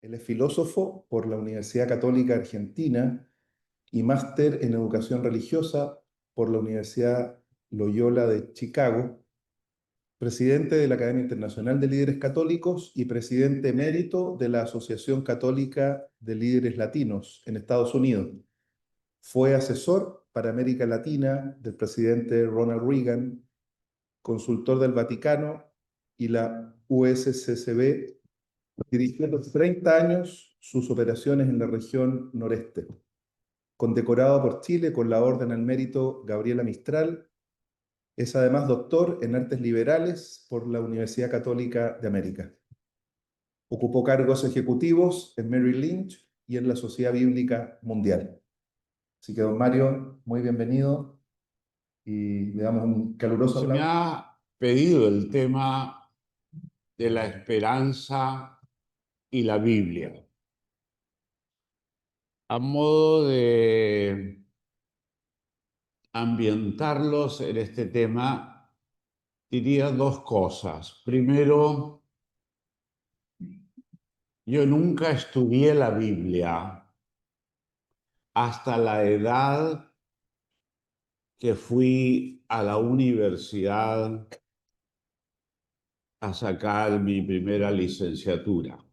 Él es filósofo por la Universidad Católica Argentina y máster en educación religiosa por la Universidad Loyola de Chicago, presidente de la Academia Internacional de Líderes Católicos y presidente emérito de la Asociación Católica de Líderes Latinos en Estados Unidos. Fue asesor para América Latina del presidente Ronald Reagan, consultor del Vaticano y la USCCB. Dirigió los 30 años sus operaciones en la región noreste. Condecorado por Chile con la Orden al Mérito Gabriela Mistral, es además doctor en artes liberales por la Universidad Católica de América. Ocupó cargos ejecutivos en Merrill Lynch y en la Sociedad Bíblica Mundial. Así que, don Mario, muy bienvenido y le damos un caluroso Se me aplauso. ha pedido el tema de la esperanza y la Biblia. A modo de ambientarlos en este tema, diría dos cosas. Primero, yo nunca estudié la Biblia hasta la edad que fui a la universidad a sacar mi primera licenciatura.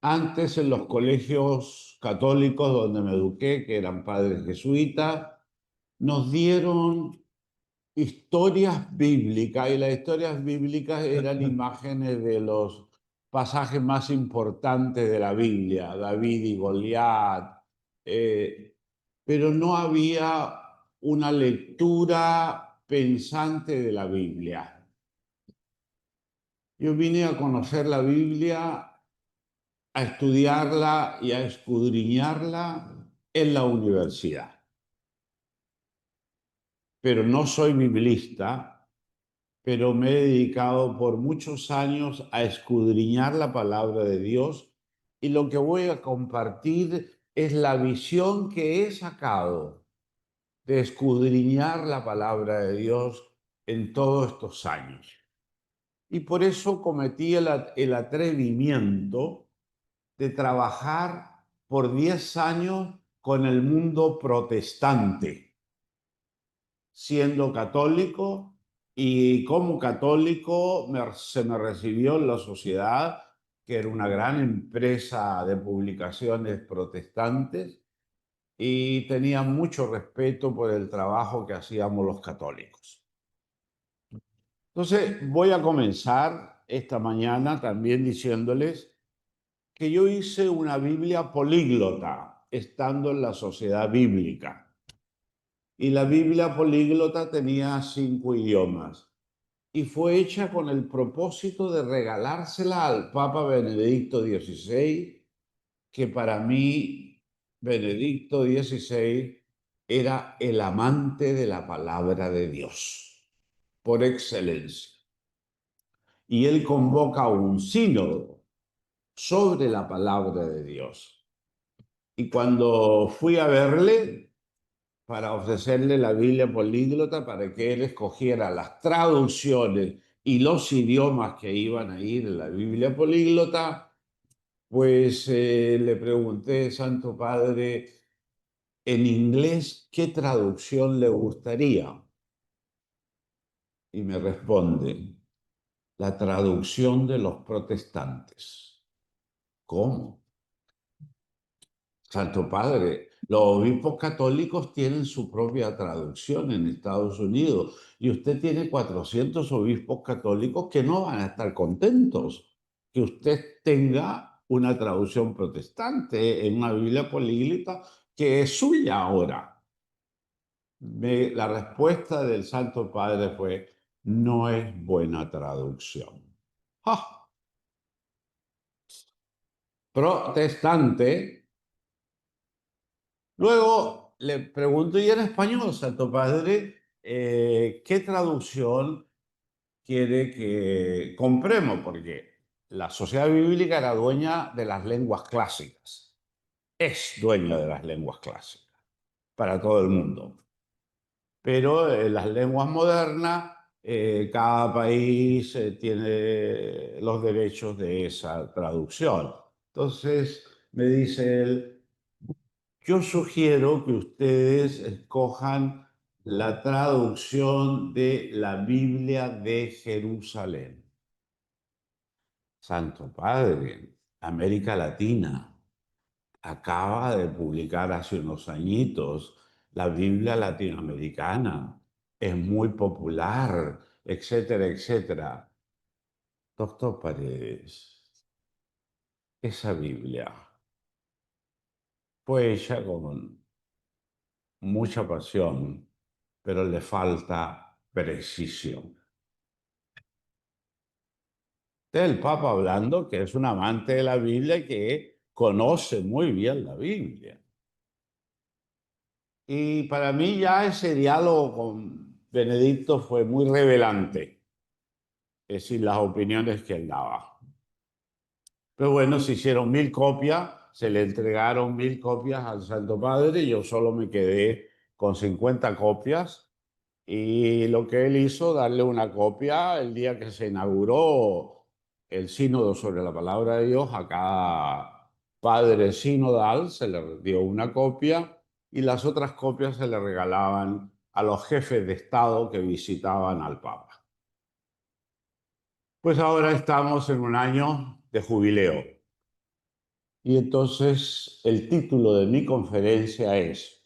Antes, en los colegios católicos donde me eduqué, que eran padres jesuitas, nos dieron historias bíblicas, y las historias bíblicas eran imágenes de los pasajes más importantes de la Biblia, David y Goliat, pero no había una lectura pensante de la Biblia. Yo vine a conocer la Biblia, a estudiarla y a escudriñarla en la universidad. Pero no soy biblista, pero me he dedicado por muchos años a escudriñar la palabra de Dios, y lo que voy a compartir es la visión que he sacado de escudriñar la palabra de Dios en todos estos años. Y por eso cometí el atrevimiento de trabajar por 10 años con el mundo protestante, siendo católico, y como católico se me recibió en la Sociedad, que era una gran empresa de publicaciones protestantes, y tenía mucho respeto por el trabajo que hacíamos los católicos. Entonces, voy a comenzar esta mañana también diciéndoles que yo hice una Biblia políglota estando en la Sociedad Bíblica. Y la Biblia políglota tenía 5 idiomas. Y fue hecha con el propósito de regalársela al Papa Benedicto XVI, que para mí Benedicto XVI era el amante de la palabra de Dios, por excelencia. Y él convoca un sínodo sobre la palabra de Dios. Y cuando fui a verle para ofrecerle la Biblia políglota para que él escogiera las traducciones y los idiomas que iban a ir en la Biblia políglota, pues le pregunté, Santo Padre, en inglés, ¿qué traducción le gustaría? Y me responde, la traducción de los protestantes. ¿Cómo? Santo Padre, los obispos católicos tienen su propia traducción en Estados Unidos, y usted tiene 400 obispos católicos que no van a estar contentos que usted tenga una traducción protestante en una Biblia políglota que es suya ahora. La respuesta del Santo Padre fue, no es buena traducción. ¡Ja! Protestante. Luego le pregunto, ¿y en español, Santo Padre, qué traducción quiere que compremos? Porque la Sociedad Bíblica era dueña de las lenguas clásicas. Es dueña de las lenguas clásicas para todo el mundo. Pero las lenguas modernas cada país tiene los derechos de esa traducción. Entonces, me dice él, yo sugiero que ustedes escojan la traducción de la Biblia de Jerusalén. Santo Padre, América Latina acaba de publicar hace unos añitos la Biblia latinoamericana. Es muy popular, etcétera, etcétera. Doctor Paredes, esa Biblia fue hecha con mucha pasión, pero le falta precisión. El Papa hablando que es un amante de la Biblia y que conoce muy bien la Biblia. Y para mí ya ese diálogo con Benedicto fue muy revelante, es decir, las opiniones que él daba. Pero bueno, se hicieron 1000 copias, se le entregaron 1000 copias al Santo Padre y yo solo me quedé con 50 copias. Y lo que él hizo, darle una copia el día que se inauguró el sínodo sobre la palabra de Dios, a cada padre sinodal se le dio una copia y las otras copias se le regalaban a los jefes de Estado que visitaban al Papa. Pues ahora estamos en un año de jubileo. Y entonces el título de mi conferencia es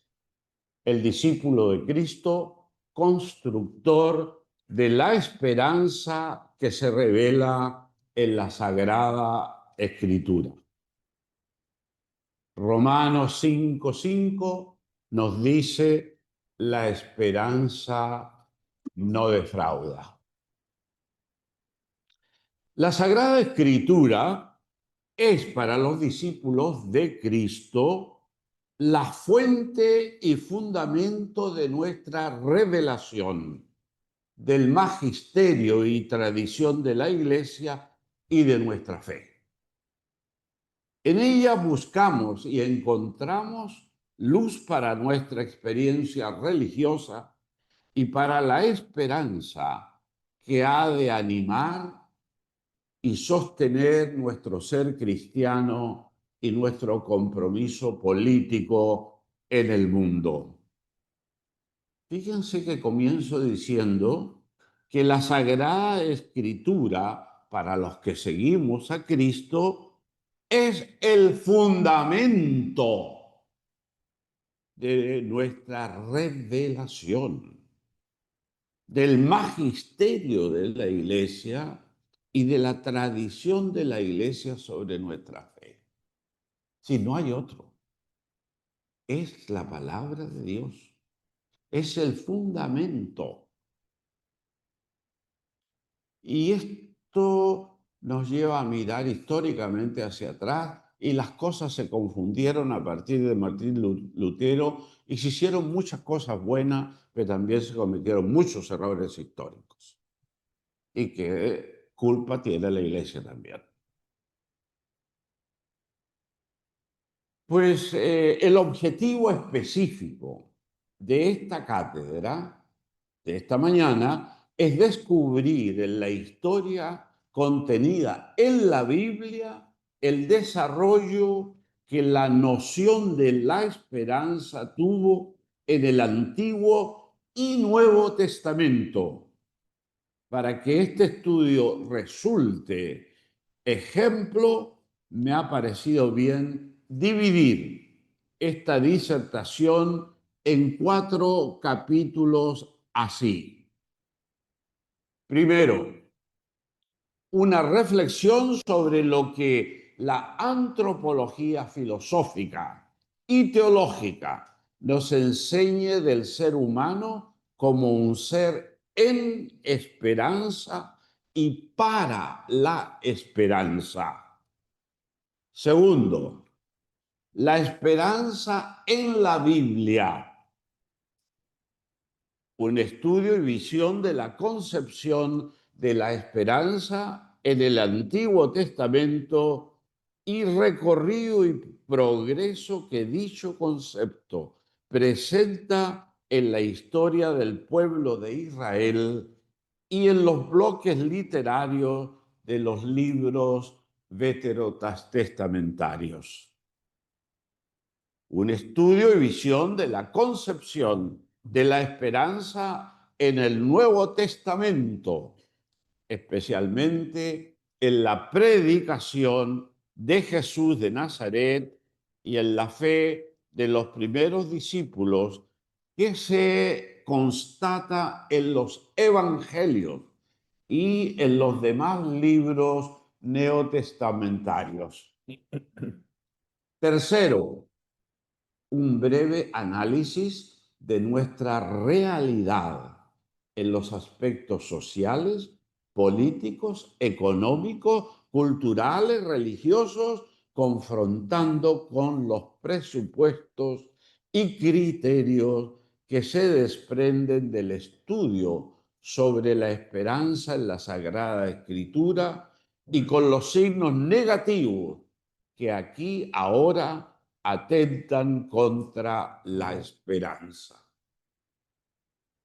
El discípulo de Cristo, constructor de la esperanza que se revela en la Sagrada Escritura. Romanos 5:5 nos dice, la esperanza no defrauda. La Sagrada Escritura es para los discípulos de Cristo la fuente y fundamento de nuestra revelación, del magisterio y tradición de la Iglesia y de nuestra fe. En ella buscamos y encontramos luz para nuestra experiencia religiosa y para la esperanza que ha de animar y sostener nuestro ser cristiano y nuestro compromiso político en el mundo. Fíjense que comienzo diciendo que la Sagrada Escritura, para los que seguimos a Cristo, es el fundamento de nuestra revelación, del magisterio de la Iglesia y de la tradición de la Iglesia sobre nuestra fe. Si no hay otro, es la palabra de Dios, es el fundamento. Y esto nos lleva a mirar históricamente hacia atrás y las cosas se confundieron a partir de Martín Lutero y se hicieron muchas cosas buenas, pero también se cometieron muchos errores históricos. Y que culpa tiene la Iglesia también. Pues el objetivo específico de esta cátedra, de esta mañana, es descubrir en la historia contenida en la Biblia el desarrollo que la noción de la esperanza tuvo en el Antiguo y Nuevo Testamento. Para que este estudio resulte ejemplo, me ha parecido bien dividir esta disertación en 4 capítulos así. Primero, una reflexión sobre lo que la antropología filosófica y teológica nos enseñe del ser humano como un ser en esperanza y para la esperanza. Segundo, la esperanza en la Biblia. Un estudio y visión de la concepción de la esperanza en el Antiguo Testamento y recorrido y progreso que dicho concepto presenta en la historia del pueblo de Israel y en los bloques literarios de los libros veterotestamentarios. Un estudio y visión de la concepción de la esperanza en el Nuevo Testamento, especialmente en la predicación de Jesús de Nazaret y en la fe de los primeros discípulos que se constata en los evangelios y en los demás libros neotestamentarios. Tercero, un breve análisis de nuestra realidad en los aspectos sociales, políticos, económicos, culturales, religiosos, confrontando con los presupuestos y criterios que se desprenden del estudio sobre la esperanza en la Sagrada Escritura y con los signos negativos que aquí ahora atentan contra la esperanza.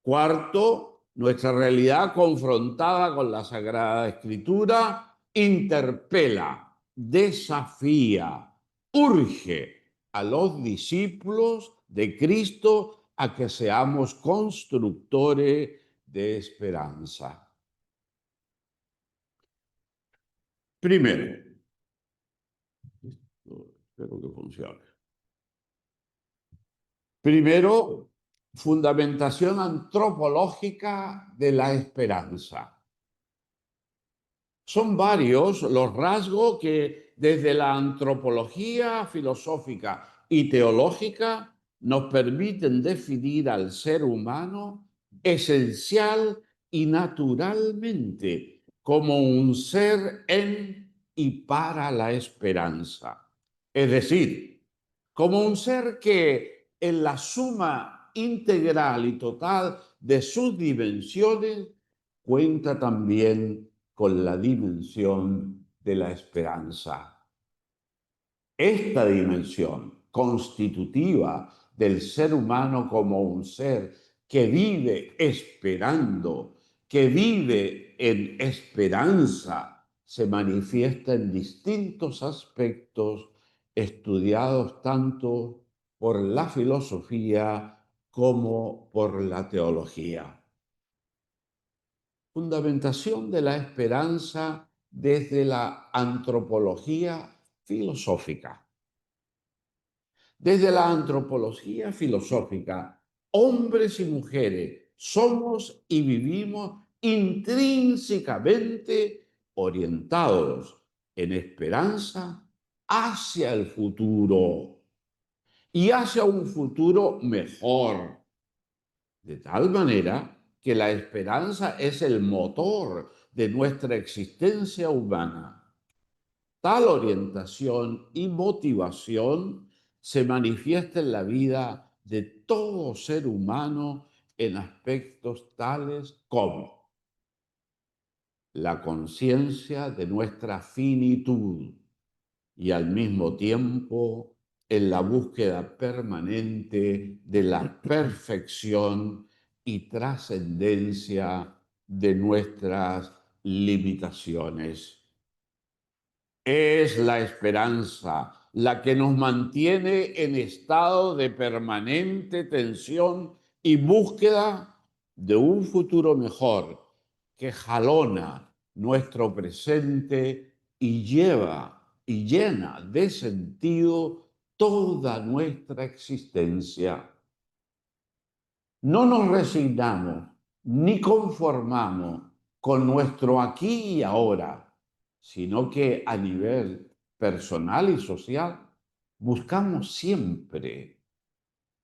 Cuarto, nuestra realidad confrontada con la Sagrada Escritura interpela, desafía, urge a los discípulos de Cristo a que seamos constructores de esperanza. Primero, espero que funcione. Primero, fundamentación antropológica de la esperanza. Son varios los rasgos que desde la antropología filosófica y teológica nos permiten definir al ser humano esencial y naturalmente como un ser en y para la esperanza. Es decir, como un ser que en la suma integral y total de sus dimensiones cuenta también con la dimensión de la esperanza. Esta dimensión constitutiva del ser humano como un ser que vive esperando, que vive en esperanza, se manifiesta en distintos aspectos estudiados tanto por la filosofía como por la teología. Fundamentación de la esperanza desde la antropología filosófica. Desde la antropología filosófica, hombres y mujeres somos y vivimos intrínsecamente orientados en esperanza hacia el futuro y hacia un futuro mejor, de tal manera que la esperanza es el motor de nuestra existencia humana. Tal orientación y motivación se manifiesta en la vida de todo ser humano en aspectos tales como la conciencia de nuestra finitud y al mismo tiempo en la búsqueda permanente de la perfección y trascendencia de nuestras limitaciones. Es la esperanza la que nos mantiene en estado de permanente tensión y búsqueda de un futuro mejor que jalona nuestro presente y lleva y llena de sentido toda nuestra existencia. No nos resignamos ni conformamos con nuestro aquí y ahora, sino que a nivel personal y social buscamos siempre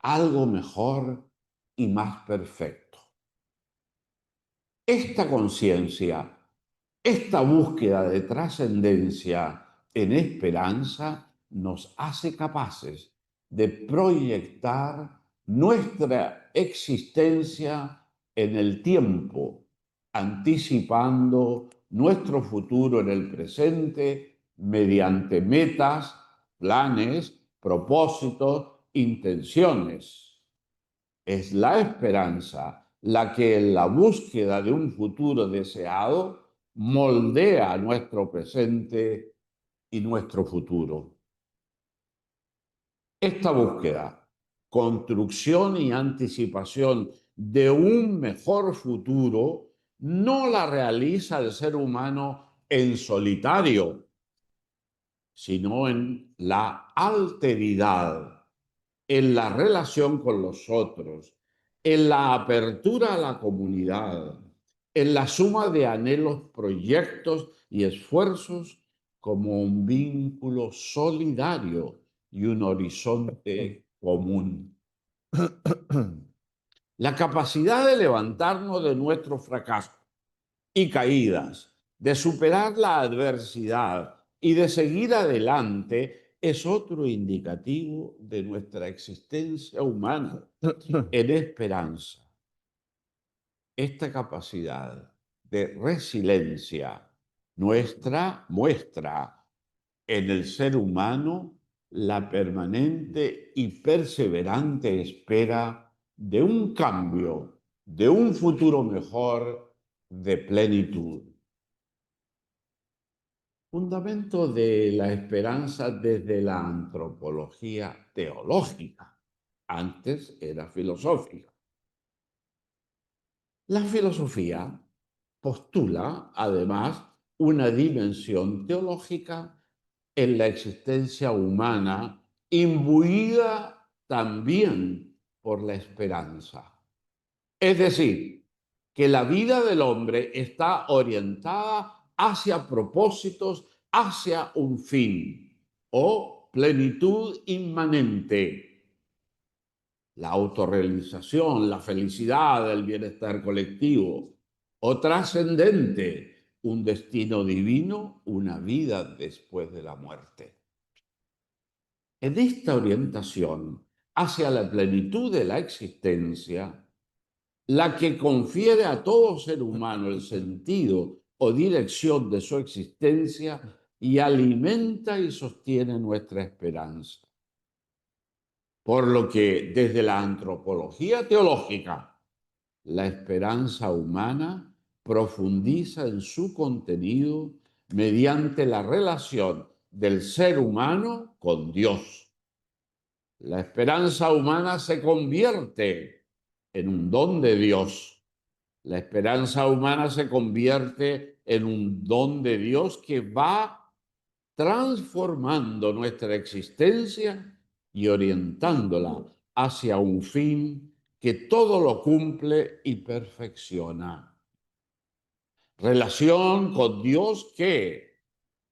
algo mejor y más perfecto. Esta conciencia, esta búsqueda de trascendencia en esperanza nos hace capaces de proyectar nuestra existencia en el tiempo, anticipando nuestro futuro en el presente mediante metas, planes, propósitos, intenciones. Es la esperanza la que en la búsqueda de un futuro deseado moldea nuestro presente y nuestro futuro. Esta búsqueda, construcción y anticipación de un mejor futuro, no la realiza el ser humano en solitario, sino en la alteridad, en la relación con los otros, en la apertura a la comunidad, en la suma de anhelos, proyectos y esfuerzos como un vínculo solidario y un horizonte común. La capacidad de levantarnos de nuestros fracasos y caídas, de superar la adversidad y de seguir adelante es otro indicativo de nuestra existencia humana en esperanza. Esta capacidad de resiliencia nuestra muestra en el ser humano la permanente y perseverante espera de un cambio, de un futuro mejor, de plenitud. Fundamento de la esperanza desde la antropología teológica. Antes era filosófica. La filosofía postula, además, una dimensión teológica en la existencia humana, imbuida también por la esperanza. Es decir, que la vida del hombre está orientada hacia propósitos, hacia un fin o plenitud inmanente. La autorrealización, la felicidad, el bienestar colectivo o trascendente, un destino divino, una vida después de la muerte. En esta orientación hacia la plenitud de la existencia, la que confiere a todo ser humano el sentido o dirección de su existencia y alimenta y sostiene nuestra esperanza. Por lo que desde la antropología teológica, la esperanza humana profundiza en su contenido mediante la relación del ser humano con Dios. La esperanza humana se convierte en un don de Dios. La esperanza humana se convierte en un don de Dios que va transformando nuestra existencia y orientándola hacia un fin que todo lo cumple y perfecciona. Relación con Dios que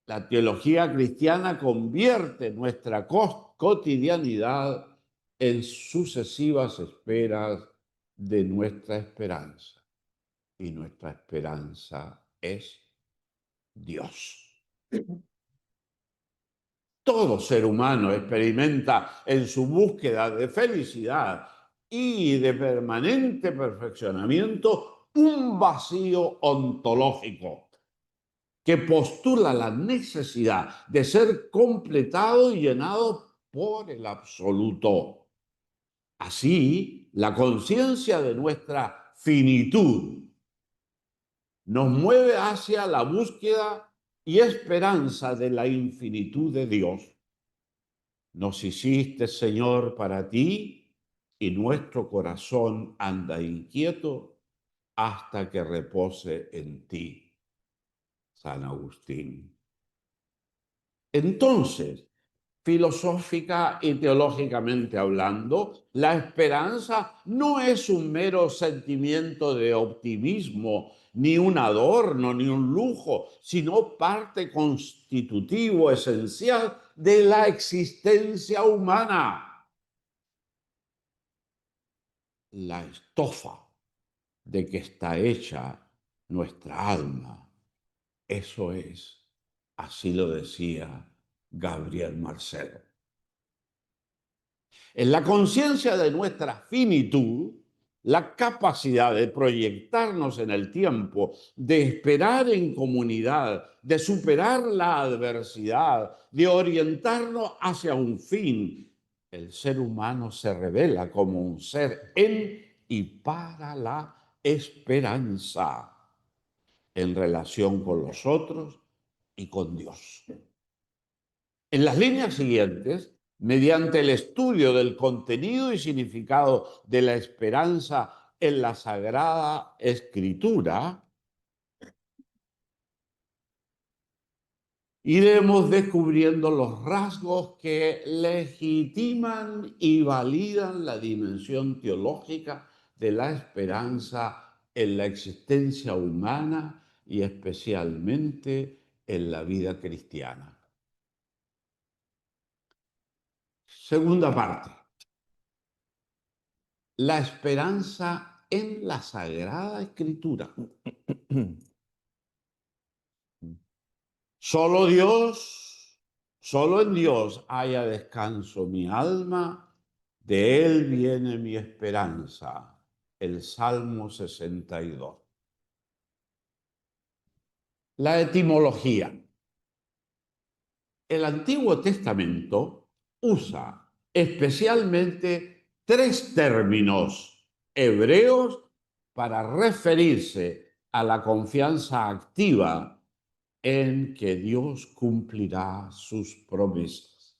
la teología cristiana convierte nuestra cotidianidad en sucesivas esperas de nuestra esperanza. Y nuestra esperanza es Dios. Todo ser humano experimenta en su búsqueda de felicidad y de permanente perfeccionamiento un vacío ontológico que postula la necesidad de ser completado y llenado por el absoluto. Así, la conciencia de nuestra finitud nos mueve hacia la búsqueda y esperanza de la infinitud de Dios. Nos hiciste, Señor, para ti, y nuestro corazón anda inquieto hasta que repose en ti. San Agustín. Entonces, filosófica y teológicamente hablando, la esperanza no es un mero sentimiento de optimismo, ni un adorno, ni un lujo, sino parte constitutivo, esencial de la existencia humana. La estofa de que está hecha nuestra alma. Eso es, así lo decía Gabriel Marcel. En la conciencia de nuestra finitud, la capacidad de proyectarnos en el tiempo, de esperar en comunidad, de superar la adversidad, de orientarnos hacia un fin, el ser humano se revela como un ser en y para la esperanza en relación con los otros y con Dios. En las líneas siguientes, mediante el estudio del contenido y significado de la esperanza en la Sagrada Escritura, iremos descubriendo los rasgos que legitiman y validan la dimensión teológica de la esperanza en la existencia humana y especialmente en la vida cristiana. Segunda parte. La esperanza en la Sagrada Escritura. Solo en Dios haya descanso mi alma, de Él viene mi esperanza. El Salmo 62. La etimología. El Antiguo Testamento usa especialmente 3 términos hebreos para referirse a la confianza activa en que Dios cumplirá sus promesas.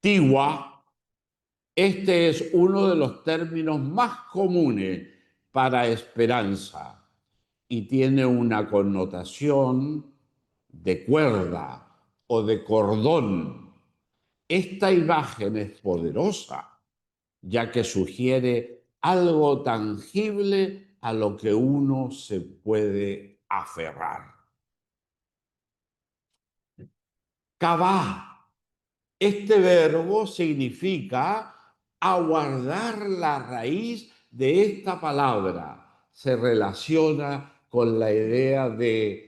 Tigua, este es uno de los términos más comunes para esperanza y tiene una connotación de cuerda o de cordón. Esta imagen es poderosa, ya que sugiere algo tangible a lo que uno se puede aferrar. Kavá, este verbo significa aguardar la raíz de esta palabra. Se relaciona con la idea de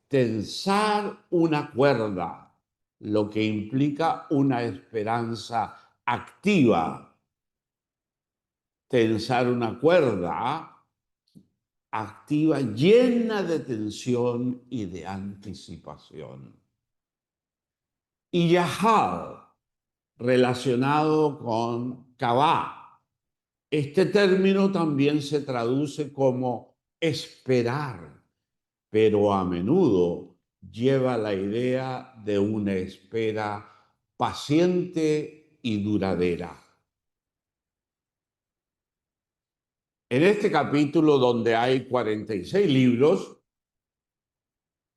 tensar una cuerda, lo que implica una esperanza activa. Tensar una cuerda activa llena de tensión y de anticipación. Y Yahal, relacionado con Kavá. Este término también se traduce como esperar, pero a menudo lleva la idea de una espera paciente y duradera. En este capítulo, donde hay 46 libros,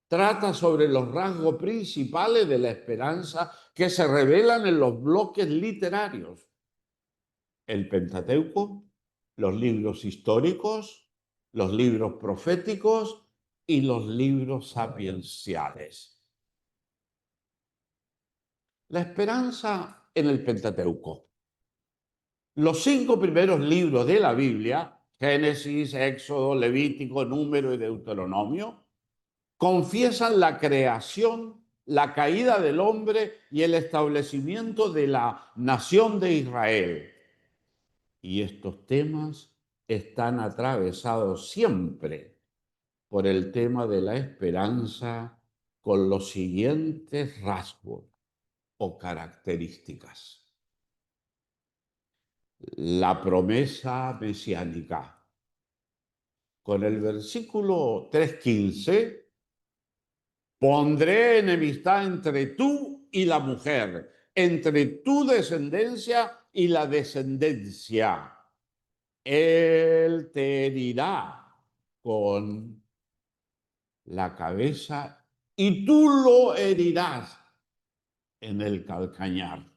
trata sobre los rasgos principales de la esperanza que se revelan en los bloques literarios. El Pentateuco, los libros históricos, los libros proféticos y los libros sapienciales. La esperanza en el Pentateuco. Los 5 primeros libros de la Biblia, Génesis, Éxodo, Levítico, Número y Deuteronomio, confiesan la creación, la caída del hombre y el establecimiento de la nación de Israel. Y estos temas están atravesados siempre por el tema de la esperanza con los siguientes rasgos o características. La promesa mesiánica. Con el versículo 3:15, pondré enemistad entre tú y la mujer, entre tu descendencia y la descendencia. Él te herirá con la cabeza y tú lo herirás en el calcañar.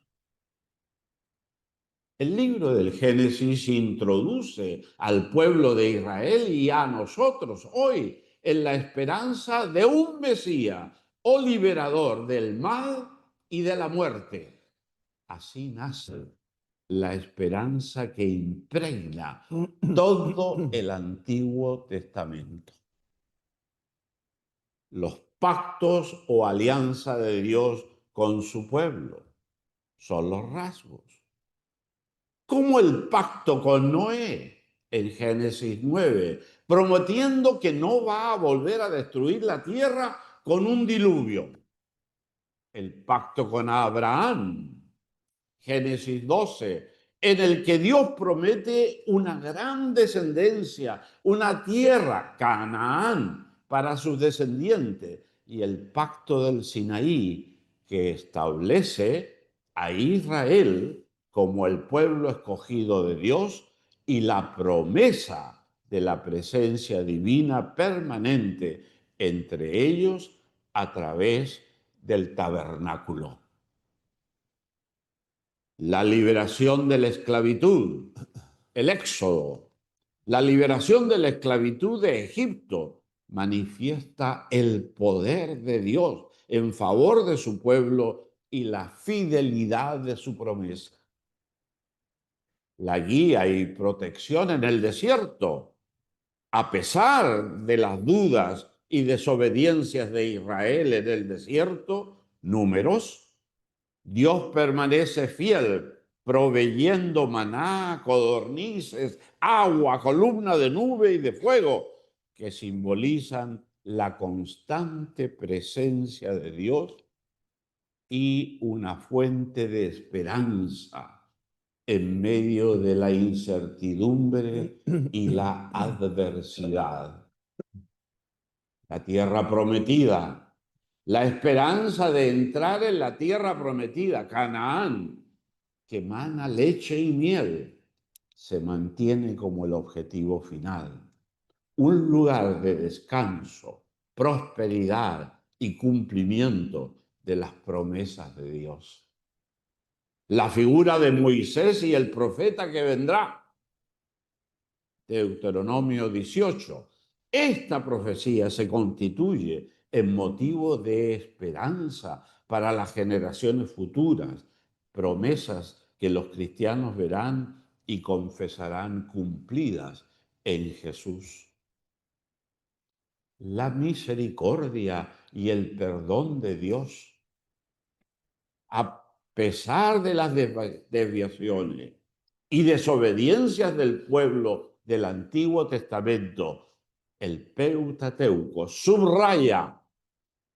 El libro del Génesis introduce al pueblo de Israel y a nosotros hoy en la esperanza de un Mesías o liberador del mal y de la muerte. Así nace la esperanza que impregna todo el Antiguo Testamento. Los pactos o alianza de Dios con su pueblo son los rasgos. Como el pacto con Noé en Génesis 9, prometiendo que no va a volver a destruir la tierra con un diluvio. El pacto con Abraham, Génesis 12, en el que Dios promete una gran descendencia, una tierra, Canaán, para sus descendientes, y el pacto del Sinaí, que establece a Israel como el pueblo escogido de Dios y la promesa de la presencia divina permanente entre ellos a través del tabernáculo. La liberación de la esclavitud, el éxodo, la liberación de la esclavitud de Egipto manifiesta el poder de Dios en favor de su pueblo y la fidelidad de su promesa. La guía y protección en el desierto, a pesar de las dudas y desobediencias de Israel en el desierto, números, Dios permanece fiel, proveyendo maná, codornices, agua, columna de nube y de fuego, que simbolizan la constante presencia de Dios y una fuente de esperanza en medio de la incertidumbre y la adversidad. La tierra prometida, la esperanza de entrar en la tierra prometida, Canaán, que mana leche y miel, se mantiene como el objetivo final. Un lugar de descanso, prosperidad y cumplimiento de las promesas de Dios. La figura de Moisés y el profeta que vendrá, Deuteronomio 18. Esta profecía se constituye en motivo de esperanza para las generaciones futuras, promesas que los cristianos verán y confesarán cumplidas en Jesús. La misericordia y el perdón de Dios, a pesar de las desviaciones y desobediencias del pueblo del Antiguo Testamento, el Pentateuco subraya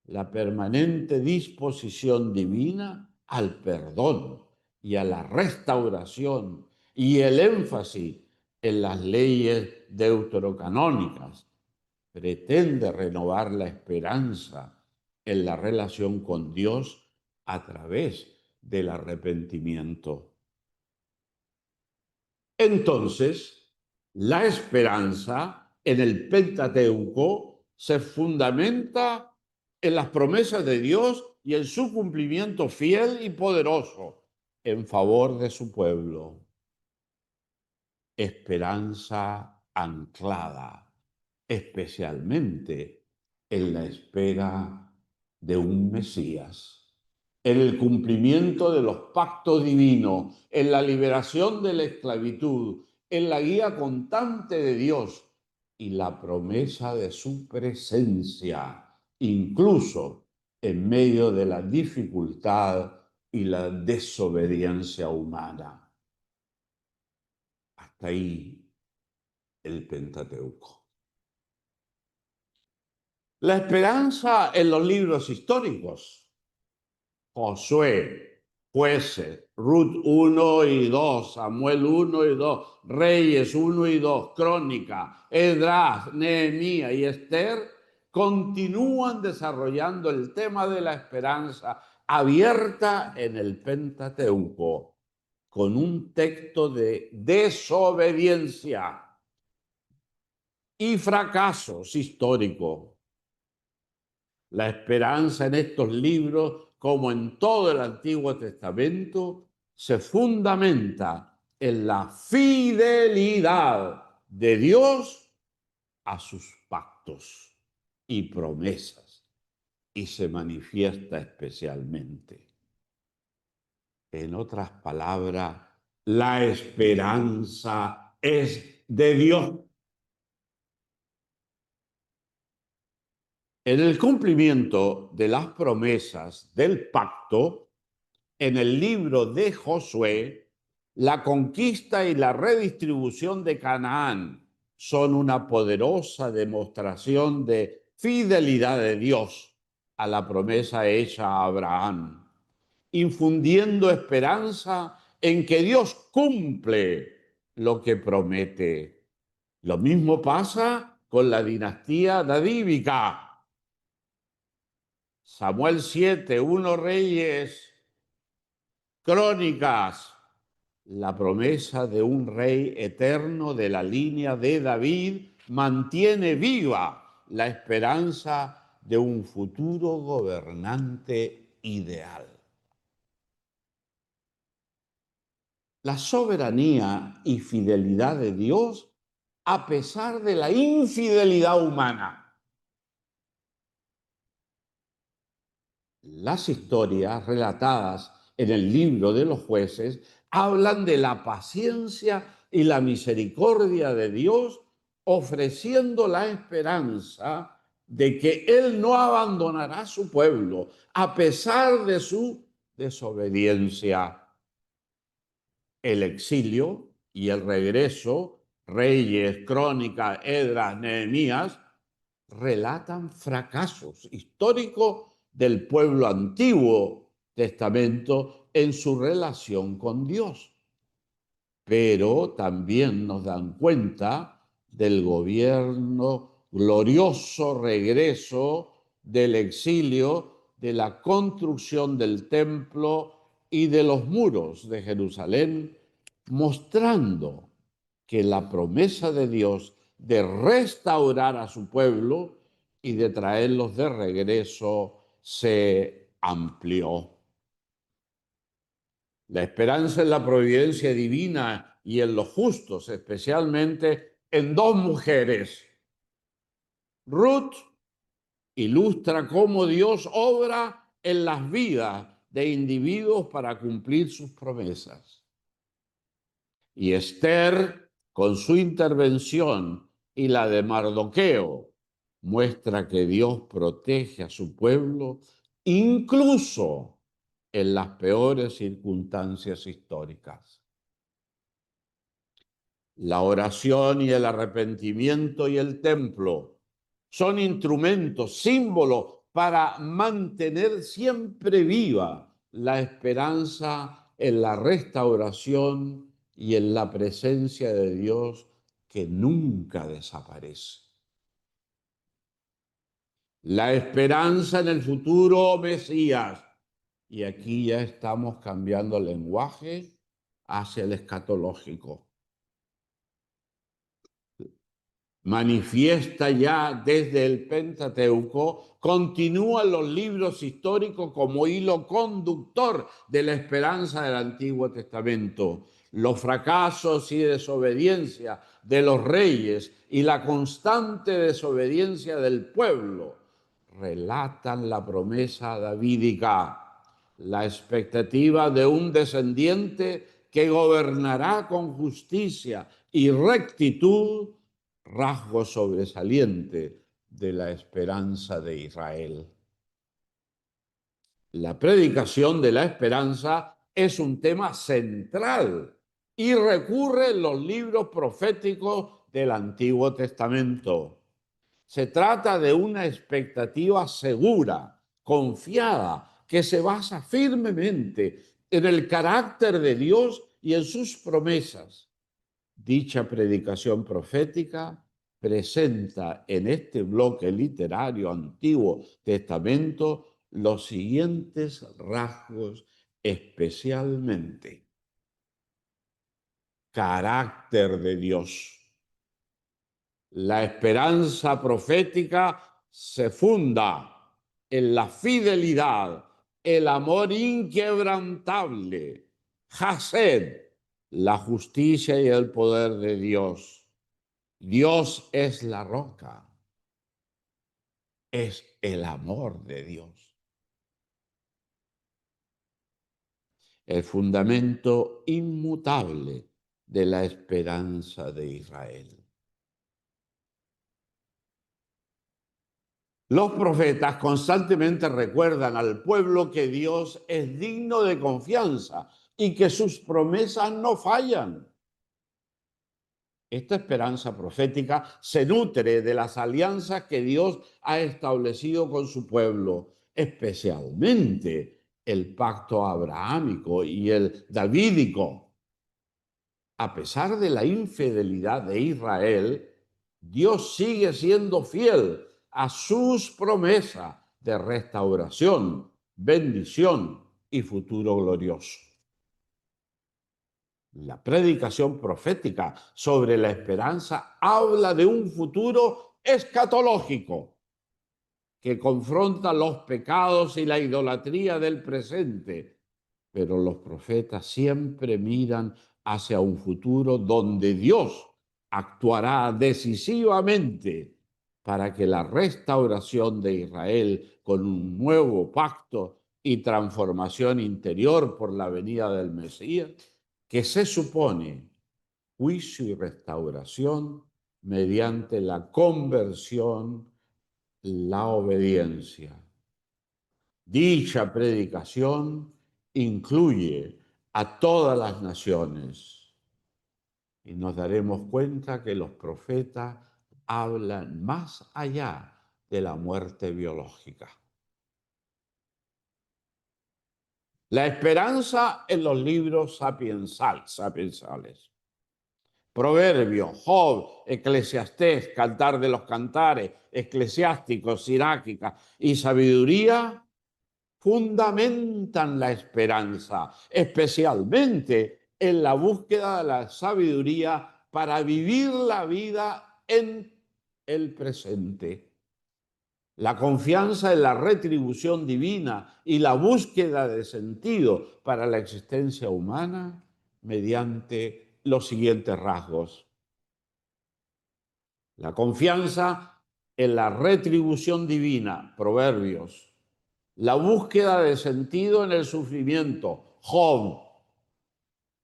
la permanente disposición divina al perdón y a la restauración y el énfasis en las leyes deuterocanónicas. Pretende renovar la esperanza en la relación con Dios a través del arrepentimiento. Entonces, la esperanza en el Pentateuco se fundamenta en las promesas de Dios y en su cumplimiento fiel y poderoso en favor de su pueblo. Esperanza anclada, especialmente en la espera de un Mesías, en el cumplimiento de los pactos divinos, en la liberación de la esclavitud, en la guía constante de Dios y la promesa de su presencia, incluso en medio de la dificultad y la desobediencia humana. Hasta ahí el Pentateuco. La esperanza en los libros históricos, Josué, Jueces, Ruth 1 y 2, Samuel 1 y 2, Reyes 1 y 2, Crónica, Esdras, Nehemías y Esther, continúan desarrollando el tema de la esperanza abierta en el Pentateuco, con un texto de desobediencia y fracasos históricos. La esperanza en estos libros, como en todo el Antiguo Testamento, se fundamenta en la fidelidad de Dios a sus pactos y promesas, y se manifiesta especialmente. En otras palabras, la esperanza es de Dios. En el cumplimiento de las promesas del pacto, en el libro de Josué, la conquista y la redistribución de Canaán son una poderosa demostración de fidelidad de Dios a la promesa hecha a Abraham, infundiendo esperanza en que Dios cumple lo que promete. Lo mismo pasa con la dinastía davídica. Samuel 7, 1 Reyes, Crónicas, la promesa de un rey eterno de la línea de David mantiene viva la esperanza de un futuro gobernante ideal. La soberanía y fidelidad de Dios a pesar de la infidelidad humana. Las historias relatadas en el libro de los jueces hablan de la paciencia y la misericordia de Dios, ofreciendo la esperanza de que Él no abandonará a su pueblo a pesar de su desobediencia. El exilio y el regreso, Reyes, Crónicas, Esdras, Nehemías, relatan fracasos históricos del pueblo antiguo Testamento en su relación con Dios. Pero también nos dan cuenta del glorioso regreso del exilio, de la construcción del templo y de los muros de Jerusalén, mostrando que la promesa de Dios de restaurar a su pueblo y de traerlos de regreso se amplió. La esperanza en la providencia divina y en los justos, especialmente en dos mujeres. Ruth ilustra cómo Dios obra en las vidas de individuos para cumplir sus promesas. Y Esther, con su intervención y la de Mardoqueo, muestra que Dios protege a su pueblo incluso en las peores circunstancias históricas. La oración y el arrepentimiento y el templo son instrumentos, símbolos para mantener siempre viva la esperanza en la restauración y en la presencia de Dios que nunca desaparece. La esperanza en el futuro Mesías. Y aquí ya estamos cambiando el lenguaje hacia el escatológico. Manifiesta ya desde el Pentateuco, continúan los libros históricos como hilo conductor de la esperanza del Antiguo Testamento. Los fracasos y desobediencia de los reyes y la constante desobediencia del pueblo relatan la promesa davídica, la expectativa de un descendiente que gobernará con justicia y rectitud, rasgo sobresaliente de la esperanza de Israel. La predicación de la esperanza es un tema central y recurre en los libros proféticos del Antiguo Testamento. Se trata de una expectativa segura, confiada, que se basa firmemente en el carácter de Dios y en sus promesas. Dicha predicación profética presenta en este bloque literario Antiguo Testamento los siguientes rasgos especialmente. Carácter de Dios. La esperanza profética se funda en la fidelidad, el amor inquebrantable, Hased, la justicia y el poder de Dios. Dios es la roca, es el amor de Dios. El fundamento inmutable de la esperanza de Israel. Los profetas constantemente recuerdan al pueblo que Dios es digno de confianza y que sus promesas no fallan. Esta esperanza profética se nutre de las alianzas que Dios ha establecido con su pueblo, especialmente el pacto abrahámico y el davídico. A pesar de la infidelidad de Israel, Dios sigue siendo fiel a sus promesas de restauración, bendición y futuro glorioso. La predicación profética sobre la esperanza habla de un futuro escatológico que confronta los pecados y la idolatría del presente, pero los profetas siempre miran hacia un futuro donde Dios actuará decisivamente para que la restauración de Israel con un nuevo pacto y transformación interior por la venida del Mesías, que se supone juicio y restauración mediante la conversión, la obediencia. Dicha predicación incluye a todas las naciones y nos daremos cuenta que los profetas hablan más allá de la muerte biológica. La esperanza en los libros sapiensales. Proverbios, Job, Eclesiastés, Cantar de los Cantares, Eclesiásticos, Sirácicas y Sabiduría fundamentan la esperanza, especialmente en la búsqueda de la sabiduría para vivir la vida en el presente. La confianza en la retribución divina y la búsqueda de sentido para la existencia humana mediante los siguientes rasgos. La confianza en la retribución divina, Proverbios. La búsqueda de sentido en el sufrimiento, Job.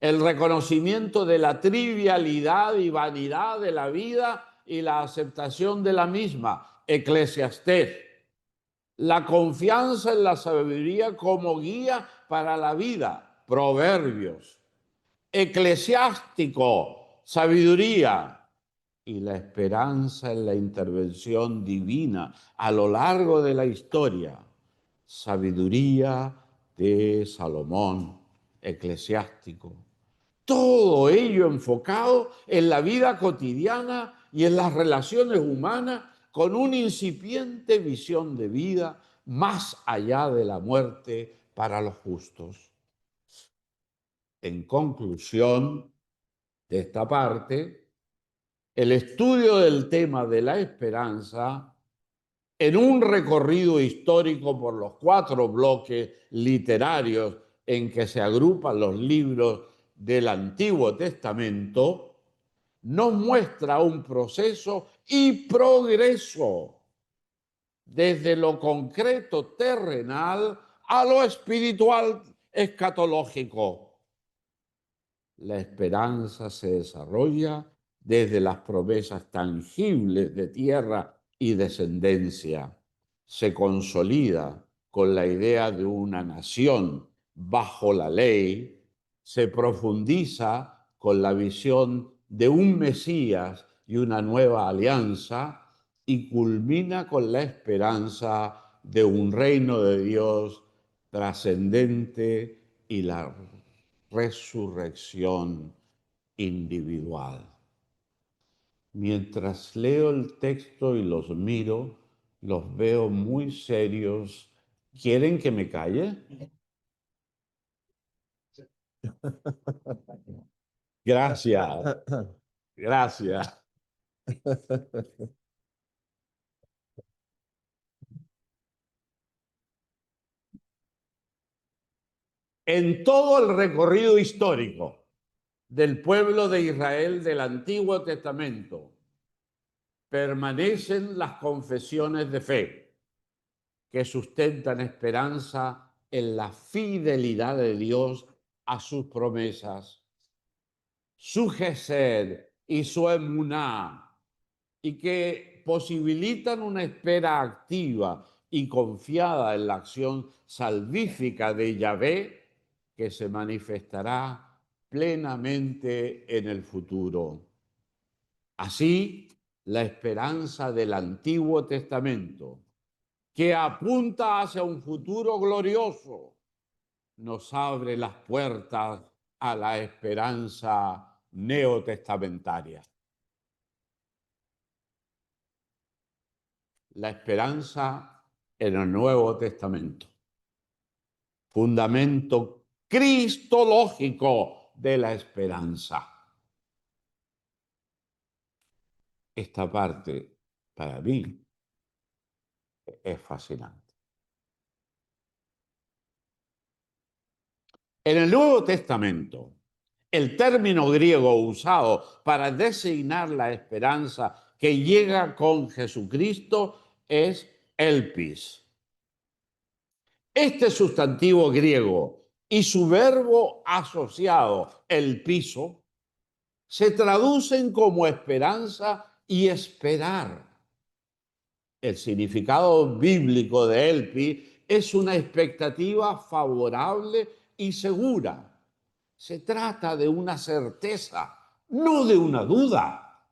El reconocimiento de la trivialidad y vanidad de la vida y la aceptación de la misma, Eclesiastés. La confianza en la sabiduría como guía para la vida, Proverbios. Eclesiástico, sabiduría. Y la esperanza en la intervención divina a lo largo de la historia, sabiduría de Salomón, Eclesiástico. Todo ello enfocado en la vida cotidiana y en las relaciones humanas con una incipiente visión de vida más allá de la muerte para los justos. En conclusión de esta parte, el estudio del tema de la esperanza en un recorrido histórico por los 4 bloques literarios en que se agrupan los libros del Antiguo Testamento, nos muestra un proceso y progreso desde lo concreto terrenal a lo espiritual escatológico. La esperanza se desarrolla desde las promesas tangibles de tierra y descendencia. Se consolida con la idea de una nación bajo la ley. Se profundiza con la visión de un Mesías y una nueva alianza y culmina con la esperanza de un reino de Dios trascendente y la resurrección individual. Mientras leo el texto y los miro, los veo muy serios. ¿Quieren que me calle? Gracias, gracias. En todo el recorrido histórico del pueblo de Israel del Antiguo Testamento permanecen las confesiones de fe que sustentan esperanza en la fidelidad de Dios a sus promesas, su gesed y su emuná, y que posibilitan una espera activa y confiada en la acción salvífica de Yahvé que se manifestará plenamente en el futuro. Así, la esperanza del Antiguo Testamento, que apunta hacia un futuro glorioso, nos abre las puertas a la esperanza neotestamentaria. La esperanza en el Nuevo Testamento. Fundamento cristológico de la esperanza. Esta parte, para mí, es fascinante. En el Nuevo Testamento, el término griego usado para designar la esperanza que llega con Jesucristo es elpis. Este sustantivo griego y su verbo asociado, el piso, se traducen como esperanza y esperar. El significado bíblico de elpi es una expectativa favorable y segura. Se trata de una certeza, no de una duda.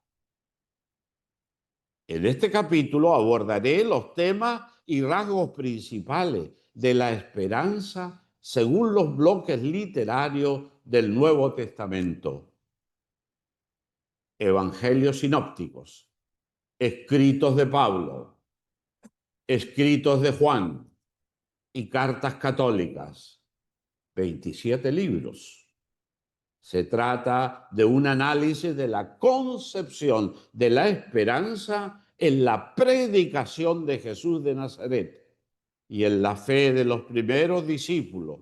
En este capítulo abordaré los temas y rasgos principales de la esperanza según los bloques literarios del Nuevo Testamento. Evangelios sinópticos, escritos de Pablo, escritos de Juan y cartas católicas, 27 libros. Se trata de un análisis de la concepción de la esperanza en la predicación de Jesús de Nazaret y en la fe de los primeros discípulos,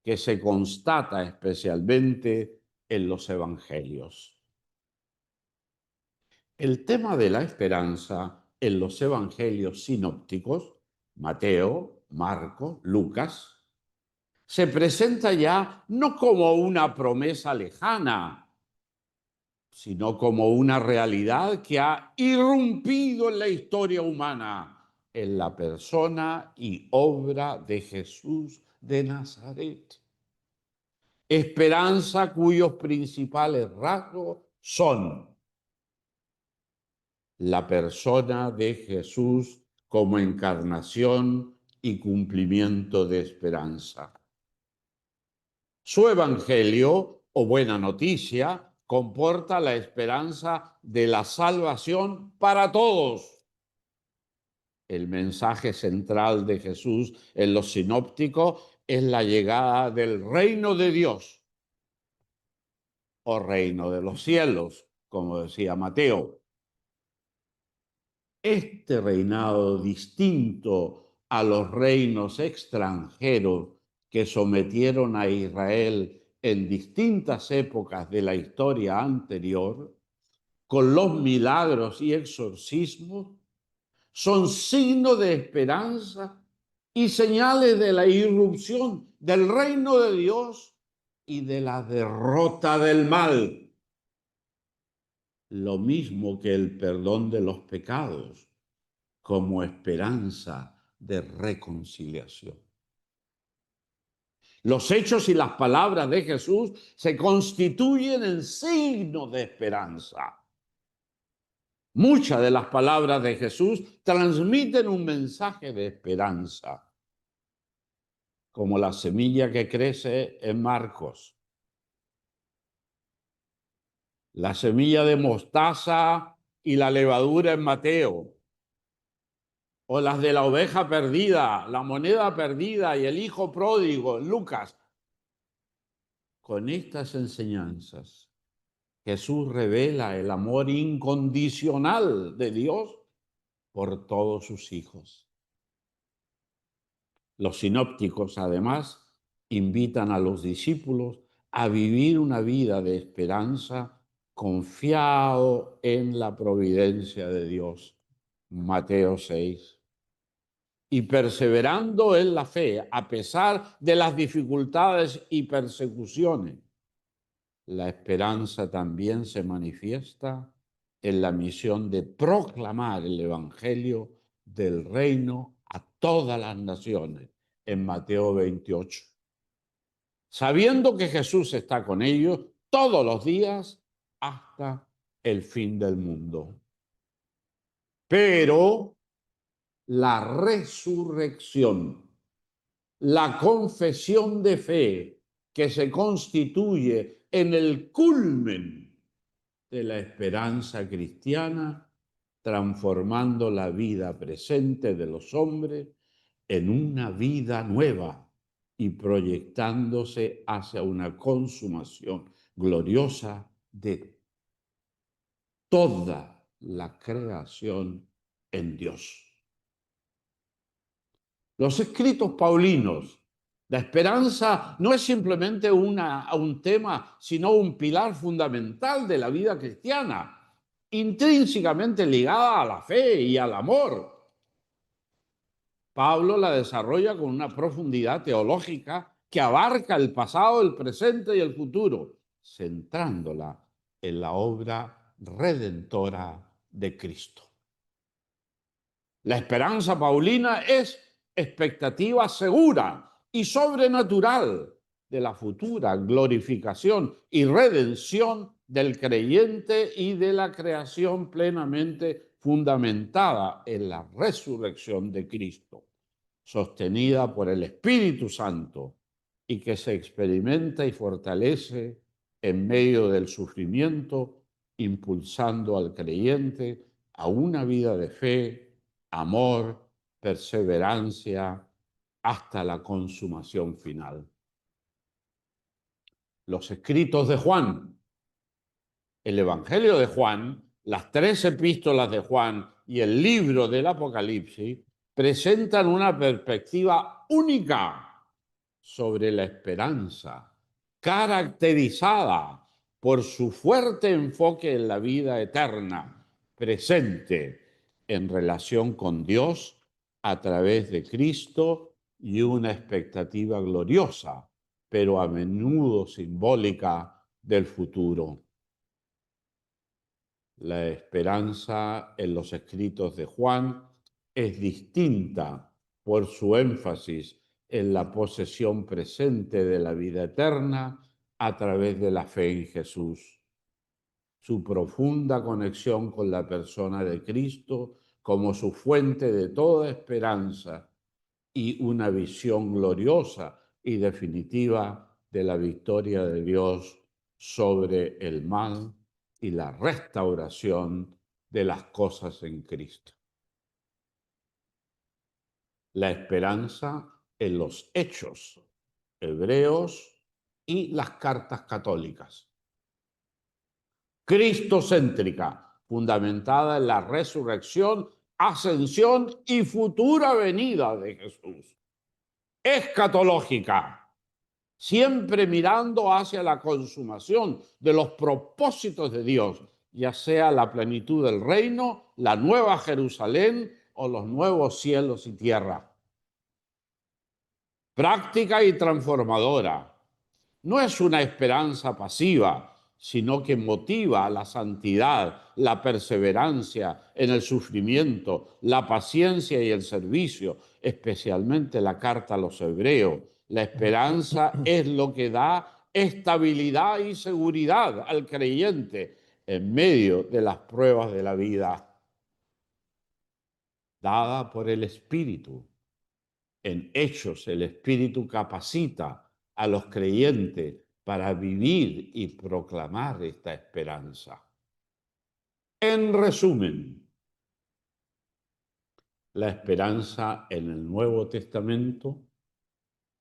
que se constata especialmente en los evangelios. El tema de la esperanza en los evangelios sinópticos, Mateo, Marcos, Lucas, se presenta ya no como una promesa lejana, sino como una realidad que ha irrumpido en la historia humana, en la persona y obra de Jesús de Nazaret. Esperanza cuyos principales rasgos son la persona de Jesús como encarnación y cumplimiento de esperanza. Su evangelio, o buena noticia, comporta la esperanza de la salvación para todos. El mensaje central de Jesús en los sinópticos es la llegada del reino de Dios, o reino de los cielos, como decía Mateo. Este reinado distinto a los reinos extranjeros que sometieron a Israel en distintas épocas de la historia anterior, con los milagros y exorcismos, son signos de esperanza y señales de la irrupción del reino de Dios y de la derrota del mal. Lo mismo que el perdón de los pecados como esperanza de reconciliación. Los hechos y las palabras de Jesús se constituyen en signo de esperanza. Muchas de las palabras de Jesús transmiten un mensaje de esperanza, como la semilla que crece en Marcos, la semilla de mostaza y la levadura en Mateo, o las de la oveja perdida, la moneda perdida y el hijo pródigo en Lucas. Con estas enseñanzas, Jesús revela el amor incondicional de Dios por todos sus hijos. Los sinópticos, además, invitan a los discípulos a vivir una vida de esperanza confiado en la providencia de Dios. Mateo 6. Y perseverando en la fe, a pesar de las dificultades y persecuciones. La esperanza también se manifiesta en la misión de proclamar el Evangelio del reino a todas las naciones, en Mateo 28. Sabiendo que Jesús está con ellos todos los días hasta el fin del mundo. Pero la resurrección, la confesión de fe que se constituye en el culmen de la esperanza cristiana, transformando la vida presente de los hombres en una vida nueva y proyectándose hacia una consumación gloriosa de toda la creación en Dios. Los escritos paulinos, la esperanza no es simplemente un tema, sino un pilar fundamental de la vida cristiana, intrínsecamente ligada a la fe y al amor. Pablo la desarrolla con una profundidad teológica que abarca el pasado, el presente y el futuro, centrándola en la obra redentora de Cristo. La esperanza paulina es expectativa segura y sobrenatural de la futura glorificación y redención del creyente y de la creación plenamente fundamentada en la resurrección de Cristo, sostenida por el Espíritu Santo y que se experimenta y fortalece en medio del sufrimiento, impulsando al creyente a una vida de fe, amor, perseverancia, hasta la consumación final. Los escritos de Juan, el Evangelio de Juan, las 3 epístolas de Juan y el libro del Apocalipsis presentan una perspectiva única sobre la esperanza, caracterizada por su fuerte enfoque en la vida eterna, presente en relación con Dios a través de Cristo y una expectativa gloriosa, pero a menudo simbólica del futuro. La esperanza en los escritos de Juan es distinta por su énfasis en la posesión presente de la vida eterna a través de la fe en Jesús. Su profunda conexión con la persona de Cristo como su fuente de toda esperanza y una visión gloriosa y definitiva de la victoria de Dios sobre el mal y la restauración de las cosas en Cristo. La esperanza en los hechos hebreos y las cartas católicas. Cristocéntrica, fundamentada en la resurrección, ascensión y futura venida de Jesús. Escatológica, siempre mirando hacia la consumación de los propósitos de Dios, ya sea la plenitud del reino, la nueva Jerusalén o los nuevos cielos y tierra. Práctica y transformadora. No es una esperanza pasiva, sino que motiva la santidad, la perseverancia en el sufrimiento, la paciencia y el servicio, especialmente la carta a los hebreos. La esperanza es lo que da estabilidad y seguridad al creyente en medio de las pruebas de la vida, dada por el Espíritu. En Hechos, el Espíritu capacita a los creyentes para vivir y proclamar esta esperanza. En resumen, la esperanza en el Nuevo Testamento,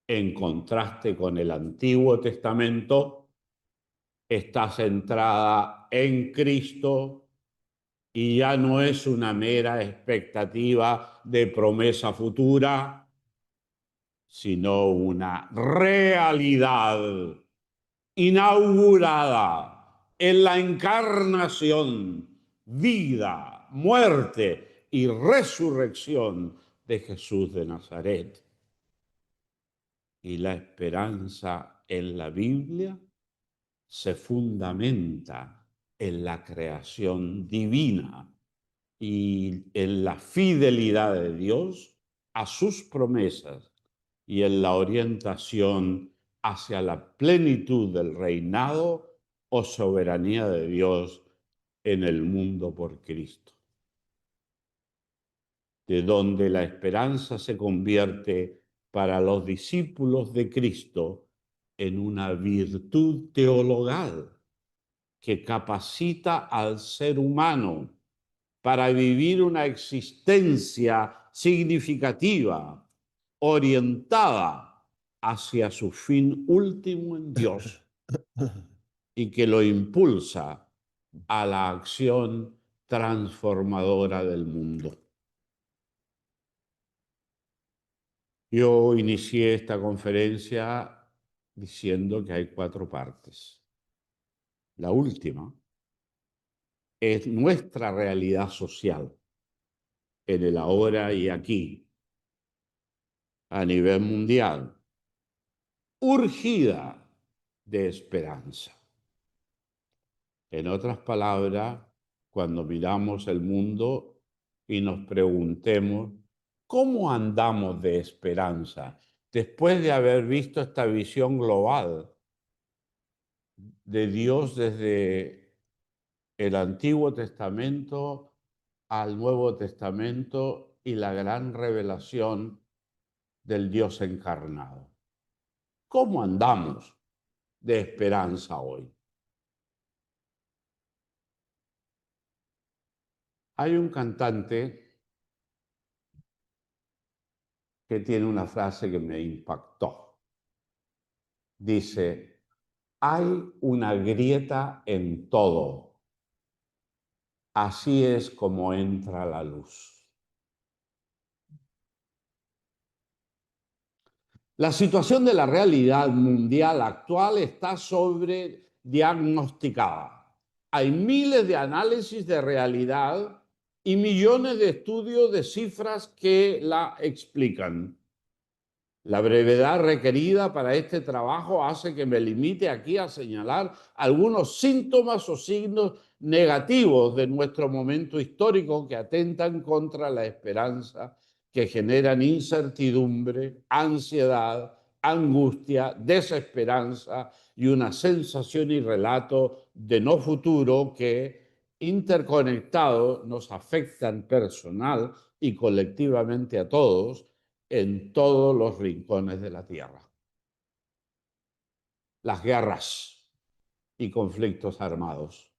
en contraste con el Antiguo Testamento, está centrada en Cristo y ya no es una mera expectativa de promesa futura, sino una realidad inaugurada en la encarnación, vida, muerte y resurrección de Jesús de Nazaret. Y la esperanza en la Biblia se fundamenta en la creación divina y en la fidelidad de Dios a sus promesas y en la orientación hacia la plenitud del reinado o soberanía de Dios en el mundo por Cristo, de donde la esperanza se convierte para los discípulos de Cristo en una virtud teologal que capacita al ser humano para vivir una existencia significativa, orientada hacia su fin último en Dios y que lo impulsa a la acción transformadora del mundo. Yo inicié esta conferencia diciendo que hay 4 partes. La última es nuestra realidad social en el ahora y aquí, a nivel mundial, urgida de esperanza. En otras palabras, cuando miramos el mundo y nos preguntemos, ¿cómo andamos de esperanza después de haber visto esta visión global de Dios desde el Antiguo Testamento al Nuevo Testamento y la gran revelación del Dios encarnado? ¿Cómo andamos de esperanza hoy? Hay un cantante que tiene una frase que me impactó. Dice, hay una grieta en todo. Así es como entra la luz. La situación de la realidad mundial actual está sobrediagnosticada. Hay miles de análisis de realidad y millones de estudios de cifras que la explican. La brevedad requerida para este trabajo hace que me limite aquí a señalar algunos síntomas o signos negativos de nuestro momento histórico que atentan contra la esperanza, que generan incertidumbre, ansiedad, angustia, desesperanza y una sensación y relato de no futuro que, interconectados, nos afectan personal y colectivamente a todos en todos los rincones de la tierra. Las guerras y conflictos armados,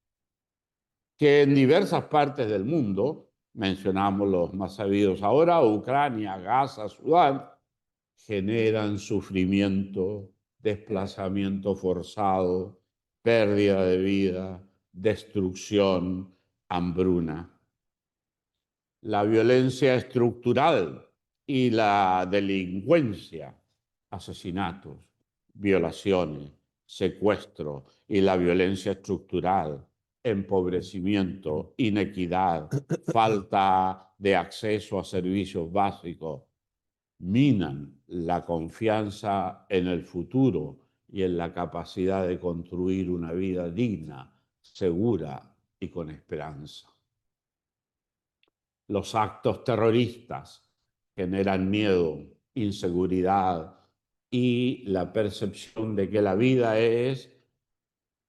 que en diversas partes del mundo, mencionamos los más sabidos ahora, Ucrania, Gaza, Sudán, generan sufrimiento, desplazamiento forzado, pérdida de vida, destrucción, hambruna. La violencia estructural y la delincuencia, asesinatos, violaciones, secuestro y la violencia estructural, empobrecimiento, inequidad, falta de acceso a servicios básicos, minan la confianza en el futuro y en la capacidad de construir una vida digna, segura y con esperanza. Los actos terroristas generan miedo, inseguridad y la percepción de que la vida es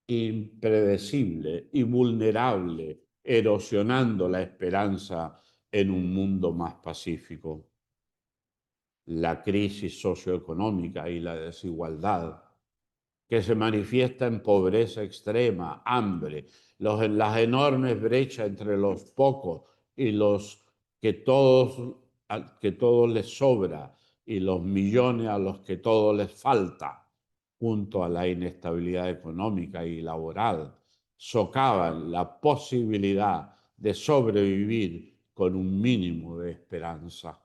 impredecible y vulnerable, erosionando la esperanza en un mundo más pacífico. La crisis socioeconómica y la desigualdad, que se manifiesta en pobreza extrema, hambre, las enormes brechas entre los pocos y los que todos les sobra y los millones a los que todo les falta, junto a la inestabilidad económica y laboral, socavan la posibilidad de sobrevivir con un mínimo de esperanza.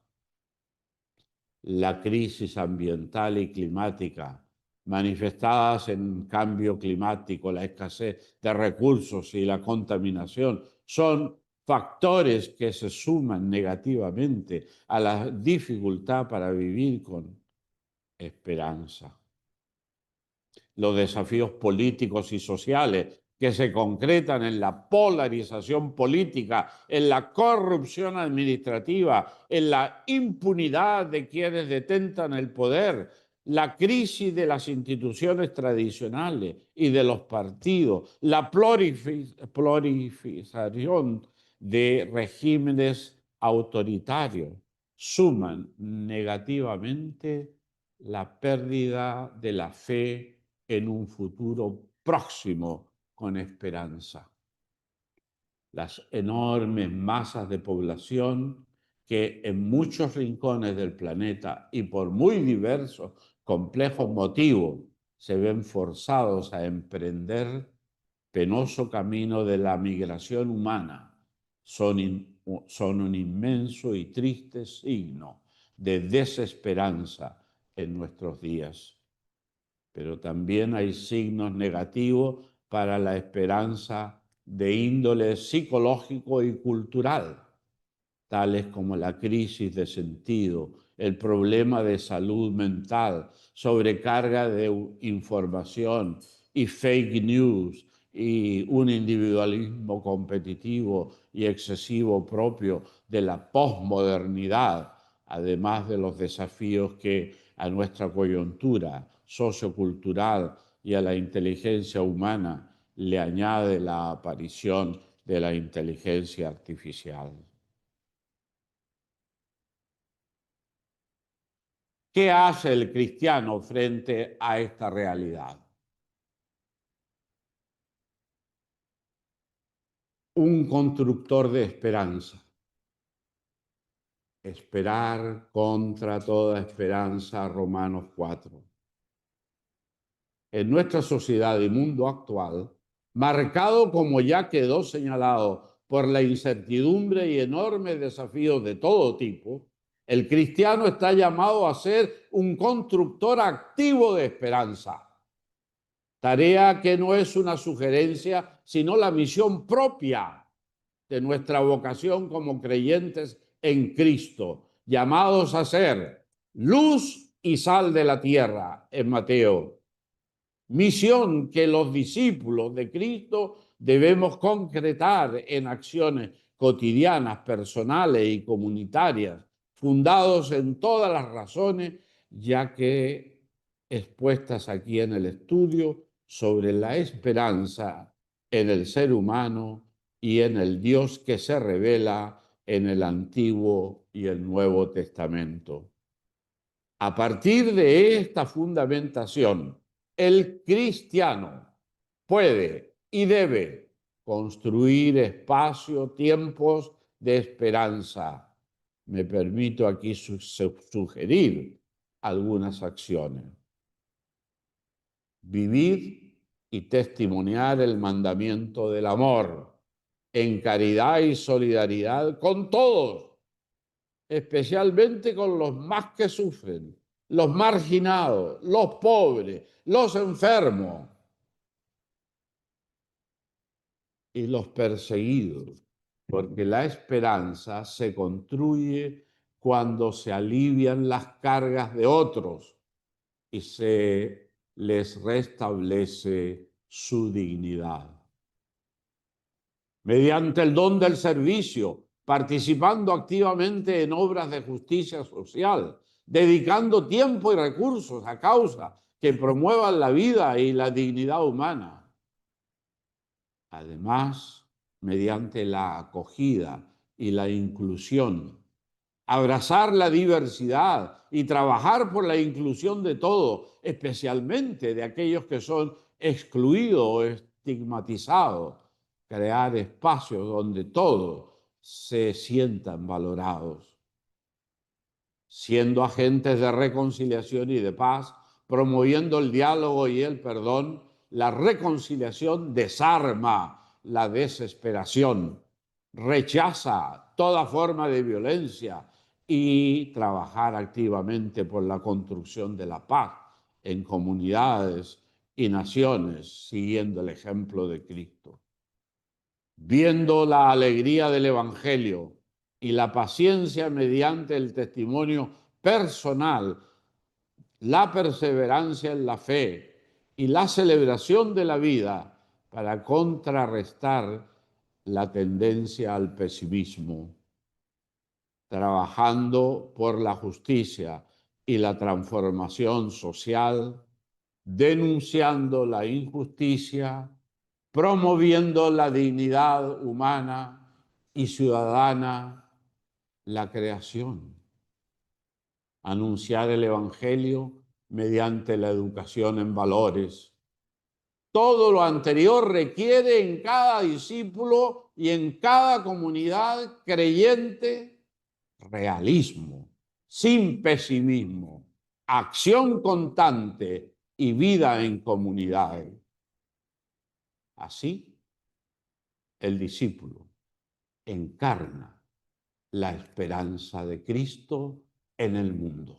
La crisis ambiental y climática, manifestadas en cambio climático, la escasez de recursos y la contaminación, son factores que se suman negativamente a la dificultad para vivir con esperanza. Los desafíos políticos y sociales que se concretan en la polarización política, en la corrupción administrativa, en la impunidad de quienes detentan el poder, la crisis de las instituciones tradicionales y de los partidos, la proliferación de regímenes autoritarios, suman negativamente la pérdida de la fe en un futuro próximo con esperanza. Las enormes masas de población que en muchos rincones del planeta y por muy diversos, complejos motivos se ven forzados a emprender penoso camino de la migración humana son un inmenso y triste signo de desesperanza en nuestros días. Pero también hay signos negativos para la esperanza de índole psicológico y cultural, tales como la crisis de sentido, el problema de salud mental, sobrecarga de información y fake news, y un individualismo competitivo y excesivo propio de la posmodernidad, además de los desafíos que a nuestra coyuntura sociocultural y a la inteligencia humana le añade la aparición de la inteligencia artificial. ¿Qué hace el cristiano frente a esta realidad? Un constructor de esperanza. Esperar contra toda esperanza, Romanos 4. En nuestra sociedad y mundo actual, marcado como ya quedó señalado por la incertidumbre y enormes desafíos de todo tipo, el cristiano está llamado a ser un constructor activo de esperanza. Tarea que no es una sugerencia, sino la misión propia de nuestra vocación como creyentes en Cristo, llamados a ser luz y sal de la tierra en Mateo. Misión que los discípulos de Cristo debemos concretar en acciones cotidianas, personales y comunitarias, fundados en todas las razones, ya que expuestas aquí en el estudio sobre la esperanza en el ser humano y en el Dios que se revela en el Antiguo y el Nuevo Testamento. A partir de esta fundamentación, el cristiano puede y debe construir espacio, tiempos de esperanza. Me permito aquí sugerir algunas acciones. Vivir y testimoniar el mandamiento del amor en caridad y solidaridad con todos, especialmente con los más que sufren, los marginados, los pobres, los enfermos y los perseguidos, porque la esperanza se construye cuando se alivian las cargas de otros y se les restablece su dignidad. Mediante el don del servicio, participando activamente en obras de justicia social, dedicando tiempo y recursos a causas que promuevan la vida y la dignidad humana. Además, mediante la acogida y la inclusión, abrazar la diversidad y trabajar por la inclusión de todos, especialmente de aquellos que son excluidos o estigmatizados, crear espacios donde todos se sientan valorados, siendo agentes de reconciliación y de paz, promoviendo el diálogo y el perdón. La reconciliación desarma la desesperación, rechaza toda forma de violencia y trabajar activamente por la construcción de la paz en comunidades y naciones, siguiendo el ejemplo de Cristo. Viendo la alegría del Evangelio y la paciencia mediante el testimonio personal, la perseverancia en la fe y la celebración de la vida para contrarrestar la tendencia al pesimismo, trabajando por la justicia y la transformación social, denunciando la injusticia, promoviendo la dignidad humana y ciudadana, la creación anunciar el Evangelio mediante la educación en valores. Todo lo anterior requiere en cada discípulo y en cada comunidad creyente realismo, sin pesimismo, acción constante y vida en comunidad. Así, el discípulo encarna la esperanza de Cristo en el mundo.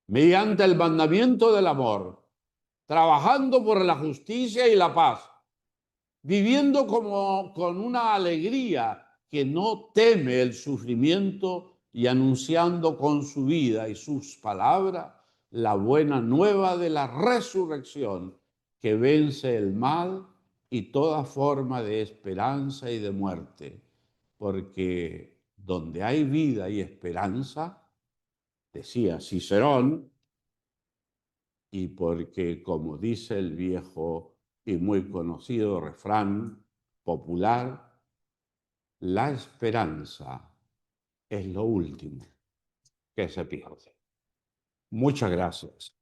Mediante el mandamiento del amor, trabajando por la justicia y la paz, viviendo con una alegría que no teme el sufrimiento y anunciando con su vida y sus palabras la buena nueva de la resurrección que vence el mal y toda forma de esperanza y de muerte, porque donde hay vida y esperanza, decía Cicerón, y porque, como dice el viejo y muy conocido refrán popular, la esperanza es lo último que se pierde. Muchas gracias.